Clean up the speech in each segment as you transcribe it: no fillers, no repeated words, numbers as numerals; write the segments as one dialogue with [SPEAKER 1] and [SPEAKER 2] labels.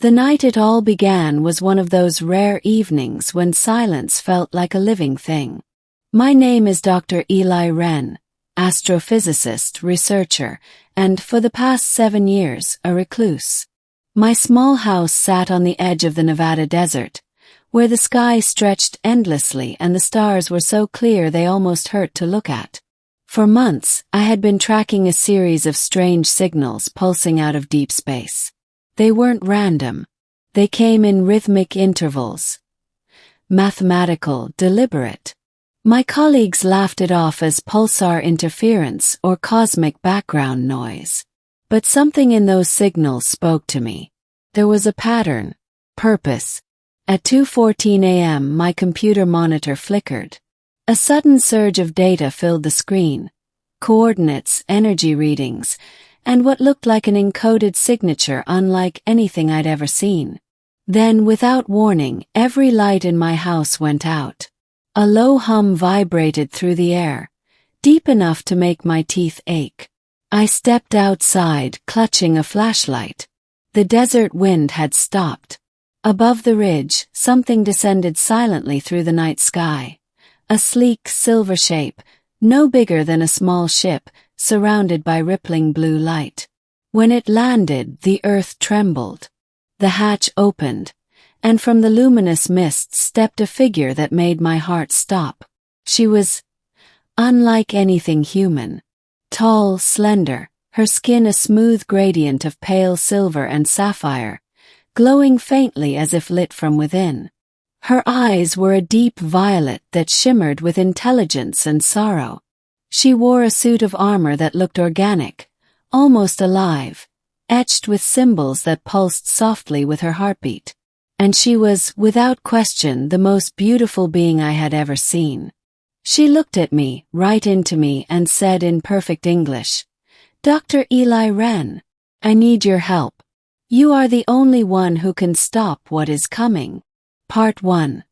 [SPEAKER 1] The night it all began was one of those rare evenings when silence felt like a living thing. My name is Dr. Eli Wren, astrophysicist, researcher, and for the past 7 years, a recluse. My small house sat on the edge of the Nevada desert, where the sky stretched endlessly and the stars were so clear they almost hurt to look at. For months, I had been tracking a series of strange signals pulsing out of deep space. They weren't random. They came in rhythmic intervals. Mathematical, deliberate. My colleagues laughed it off as pulsar interference or cosmic background noise. But something in those signals spoke to me. There was a pattern, purpose. At 2:14 a.m. my computer monitor flickered. A sudden surge of data filled the screen. Coordinates, energy readings, and what looked like an encoded signature unlike anything I'd ever seen. Then, without warning, every light in my house went out. A low hum vibrated through the air, deep enough to make my teeth ache. I stepped outside, clutching a flashlight. The desert wind had stopped. Above the ridge, something descended silently through the night sky. A sleek, silver shape, no bigger than a small ship, surrounded by rippling blue light. When it landed, the earth trembled. The hatch opened, and from the luminous mist stepped a figure that made my heart stop. She was unlike anything human. Tall, slender, her skin a smooth gradient of pale silver and sapphire, glowing faintly as if lit from within. Her eyes were a deep violet that shimmered with intelligence and sorrow. She wore a suit of armor that looked organic, almost alive, etched with symbols that pulsed softly with her heartbeat. And she was, without question, the most beautiful being I had ever seen. She looked at me, right into me, and said in perfect English, "Dr. Eli Wren, I need your help. You are the only one who can stop what is coming." Part 1.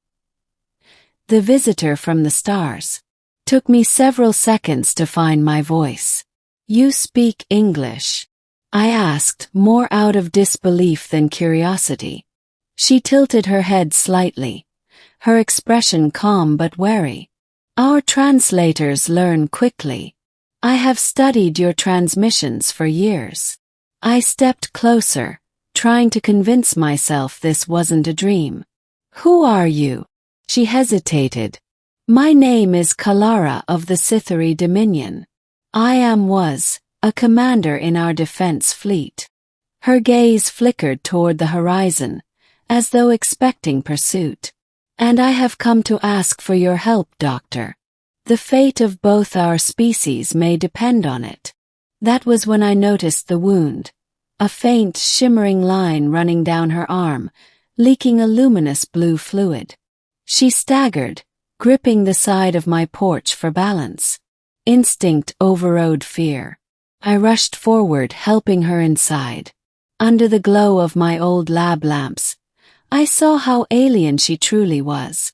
[SPEAKER 1] The Visitor from the Stars. Took me several seconds to find my voice. "You speak English?" I asked, more out of disbelief than curiosity. She tilted her head slightly, her expression calm but wary. "Our translators learn quickly. I have studied your transmissions for years." I stepped closer, trying to convince myself this wasn't a dream. "Who are you?" She hesitated. "My name is Kalara of the Sithari Dominion. I was a commander in our defense fleet." Her gaze flickered toward the horizon, as though expecting pursuit. "And I have come to ask for your help, Doctor. The fate of both our species may depend on it." That was when I noticed the wound, a faint, shimmering line running down her arm, leaking a luminous blue fluid. She staggered, gripping the side of my porch for balance. Instinct overrode fear. I rushed forward, helping her inside. Under the glow of my old lab lamps, I saw how alien she truly was.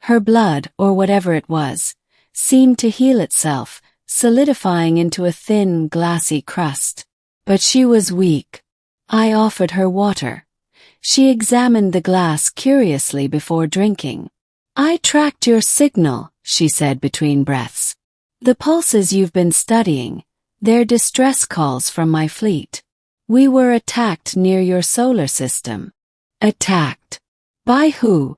[SPEAKER 1] Her blood, or whatever it was, seemed to heal itself, solidifying into a thin, glassy crust. But she was weak. I offered her water. She examined the glass curiously before drinking. "I tracked your signal," she said between breaths. "The pulses you've been studying, they're distress calls from my fleet. We were attacked near your solar system." "Attacked? By who?"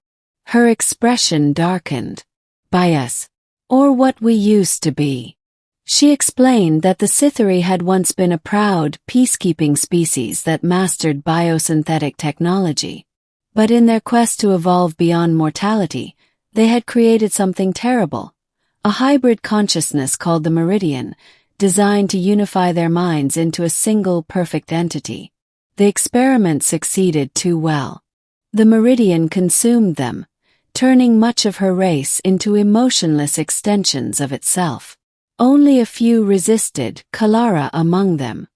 [SPEAKER 1] Her expression darkened. "By us. Or what we used to be." She explained that the Sithari had once been a proud, peacekeeping species that mastered biosynthetic technology. But in their quest to evolve beyond mortality, they had created something terrible, a hybrid consciousness called the Meridian, designed to unify their minds into a single perfect entity. The experiment succeeded too well. The Meridian consumed them, turning much of her race into emotionless extensions of itself. Only a few resisted, Kalara among them.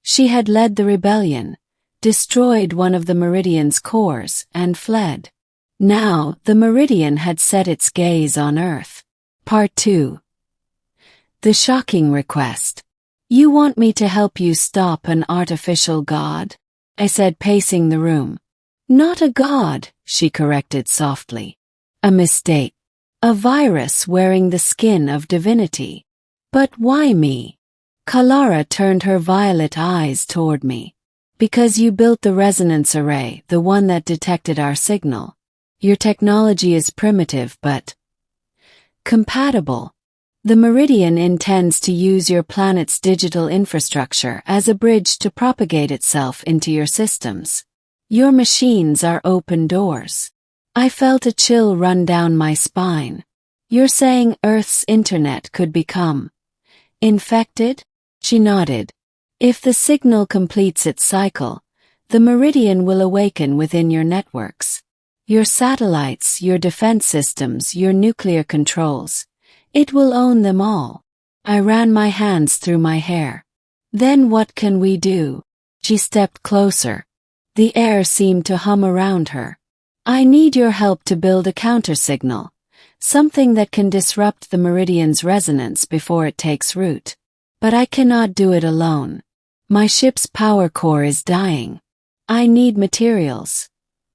[SPEAKER 1] She had led the rebellion, destroyed one of the Meridian's cores, and fled. Now, the Meridian had set its gaze on Earth. Part 2. The shocking request. "You want me to help you stop an artificial god?" I said, pacing the room. Not a god, she corrected softly. A mistake. A virus wearing the skin of divinity. But why me? Kalara turned her violet eyes toward me. Because you built the resonance array, the one that detected our signal. Your technology is primitive but compatible. The Meridian intends to use your planet's digital infrastructure as a bridge to propagate itself into your systems. Your machines are open doors. I felt a chill run down my spine. You're saying Earth's internet could become infected? She nodded. If the signal completes its cycle, the Meridian will awaken within your networks. Your satellites, your defense systems, your nuclear controls. It will own them all. I ran my hands through my hair. Then what can we do? She stepped closer. The air seemed to hum around her. I need your help to build a countersignal, something that can disrupt the Meridian's resonance before it takes root. But I cannot do it alone. My ship's power core is dying. I need materials.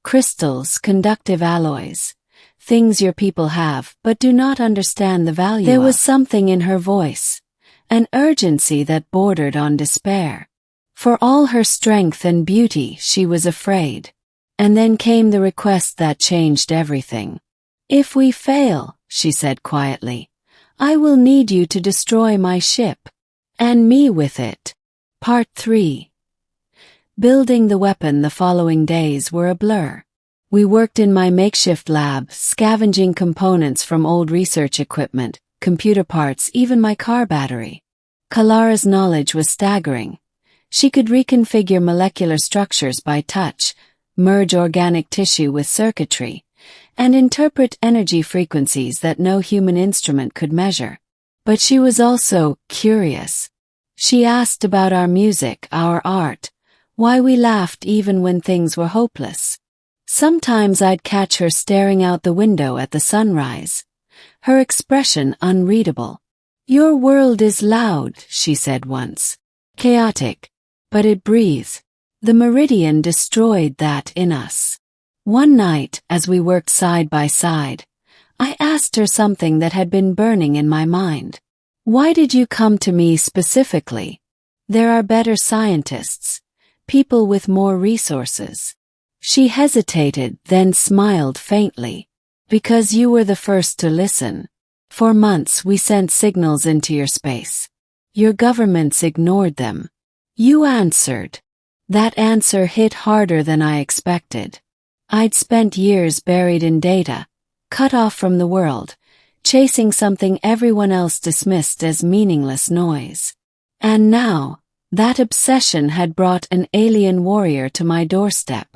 [SPEAKER 1] Crystals, conductive alloys. Things your people have but do not understand the value of. There was something in her voice, an urgency that bordered on despair. For all her strength and beauty, she was afraid. And then came the request that changed everything. If we fail, she said quietly, I will need you to destroy my ship. And me with it. Part 3. Building the weapon the following days were a blur. We worked in my makeshift lab, scavenging components from old research equipment, computer parts, even my car battery. Kalara's knowledge was staggering. She could reconfigure molecular structures by touch, merge organic tissue with circuitry, and interpret energy frequencies that no human instrument could measure. But she was also curious. She asked about our music, our art, why we laughed even when things were hopeless. Sometimes I'd catch her staring out the window at the sunrise, her expression unreadable. Your world is loud, she said once. Chaotic. But it breathes. The Meridian destroyed that in us. One night, as we worked side by side, I asked her something that had been burning in my mind. Why did you come to me specifically? There are better scientists, people with more resources. She hesitated, then smiled faintly. Because you were the first to listen. For months we sent signals into your space. Your governments ignored them. You answered. That answer hit harder than I expected. I'd spent years buried in data, cut off from the world, chasing something everyone else dismissed as meaningless noise. And now, that obsession had brought an alien warrior to my doorstep.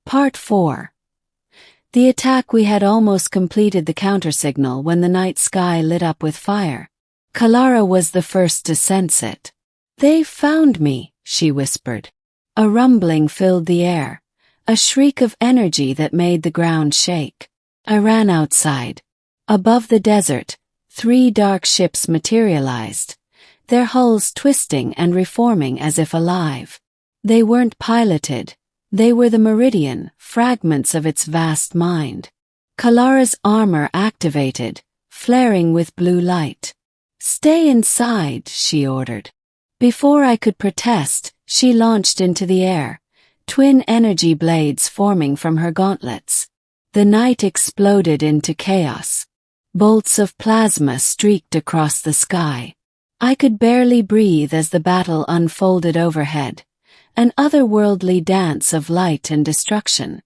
[SPEAKER 1] Part 4. The attack. We had almost completed the countersignal when the night sky lit up with fire. Kalara was the first to sense it. They found me, she whispered. A rumbling filled the air, a shriek of energy that made the ground shake. I ran outside. Above the desert, 3 dark ships materialized, their hulls twisting and reforming as if alive. They weren't piloted. They were the Meridian, fragments of its vast mind. Kalara's armor activated, flaring with blue light. Stay inside, she ordered. Before I could protest, she launched into the air, twin energy blades forming from her gauntlets. The night exploded into chaos. Bolts of plasma streaked across the sky. I could barely breathe as the battle unfolded overhead, an otherworldly dance of light and destruction.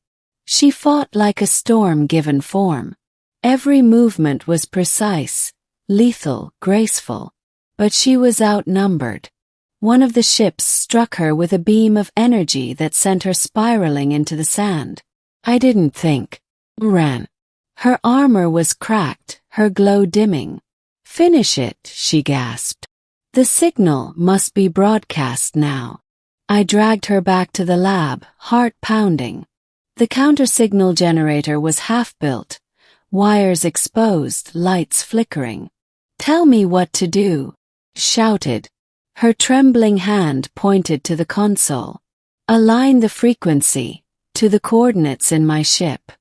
[SPEAKER 1] She fought like a storm given form. Every movement was precise, lethal, graceful. But she was outnumbered. One of the ships struck her with a beam of energy that sent her spiraling into the sand. I didn't think. Ran. Her armor was cracked, her glow dimming. Finish it, she gasped. The signal must be broadcast now. I dragged her back to the lab, heart pounding. The counter-signal generator was half-built, wires exposed, lights flickering. Tell me what to do, shouted. Her trembling hand pointed to the console. Align the frequency, to the coordinates in my ship.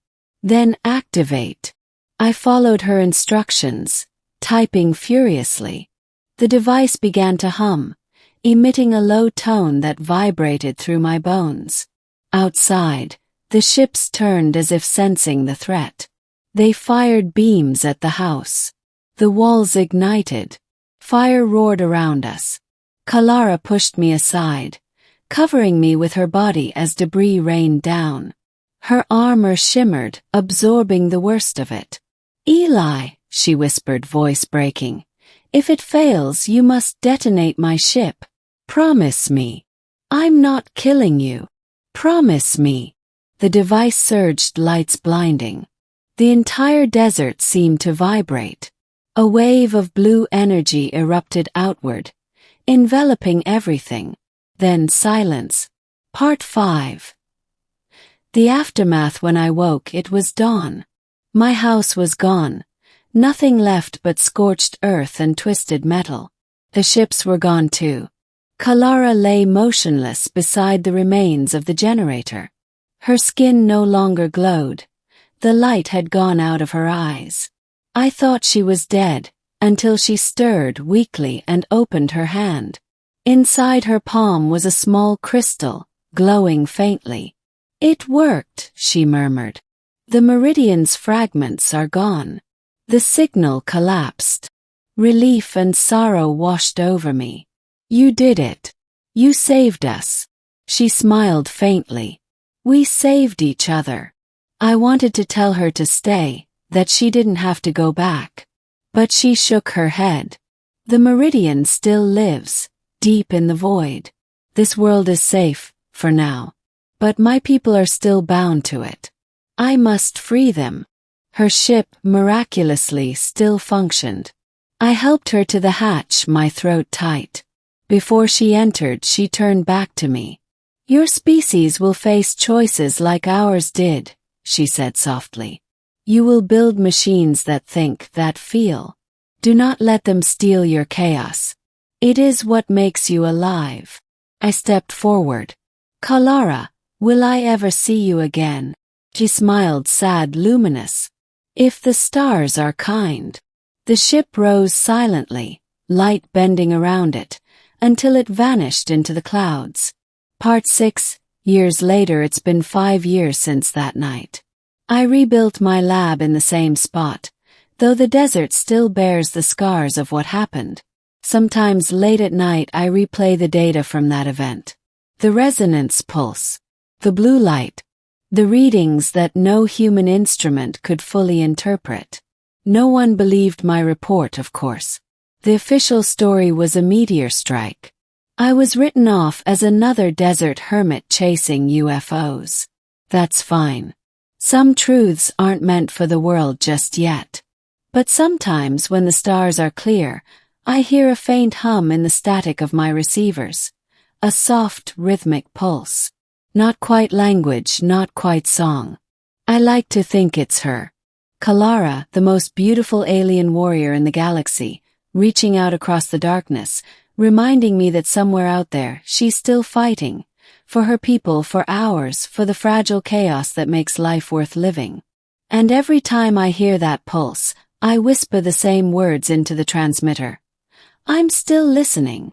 [SPEAKER 1] Then activate. I followed her instructions, typing furiously. The device began to hum, emitting a low tone that vibrated through my bones. Outside, the ships turned as if sensing the threat. They fired beams at the house. The walls ignited. Fire roared around us. Kalara pushed me aside, covering me with her body as debris rained down. Her armor shimmered, absorbing the worst of it. "Eli," she whispered, voice breaking, "if it fails, you must detonate my ship. Promise me. I'm not killing you. Promise me." The device surged, lights blinding. The entire desert seemed to vibrate. A wave of blue energy erupted outward, enveloping everything. Then silence. Part 5. The aftermath. When I woke, it was dawn. My house was gone. Nothing left but scorched earth and twisted metal. The ships were gone too. Kalara lay motionless beside the remains of the generator. Her skin no longer glowed. The light had gone out of her eyes. I thought she was dead, until she stirred weakly and opened her hand. Inside her palm was a small crystal, glowing faintly. "It worked," she murmured. "The meridian's fragments are gone." The signal collapsed. Relief and sorrow washed over me. "You did it. You saved us." She smiled faintly. "We saved each other." I wanted to tell her to stay, that she didn't have to go back. But she shook her head. "The meridian still lives, deep in the void. This world is safe, for now. But my people are still bound to it. I must free them." Her ship, miraculously, still functioned. I helped her to the hatch, my throat tight. Before she entered, she turned back to me. "Your species will face choices like ours did," she said softly. "You will build machines that think, that feel. Do not let them steal your chaos. It is what makes you alive." I stepped forward. "Kalara, will I ever see you again?" She smiled, sad, luminous. "If the stars are kind." The ship rose silently, light bending around it, until it vanished into the clouds. Part 6. Years later. It's been 5 years since that night. I rebuilt my lab in the same spot, though the desert still bears the scars of what happened. Sometimes late at night I replay the data from that event. The resonance pulse. The blue light. The readings that no human instrument could fully interpret. No one believed my report, of course. The official story was a meteor strike. I was written off as another desert hermit chasing UFOs. That's fine. Some truths aren't meant for the world just yet. But sometimes when the stars are clear, I hear a faint hum in the static of my receivers. A soft, rhythmic pulse. Not quite language, not quite song. I like to think it's her. Kalara, the most beautiful alien warrior in the galaxy, reaching out across the darkness, reminding me that somewhere out there, she's still fighting. For her people, for ours, for the fragile chaos that makes life worth living. And every time I hear that pulse, I whisper the same words into the transmitter. I'm still listening.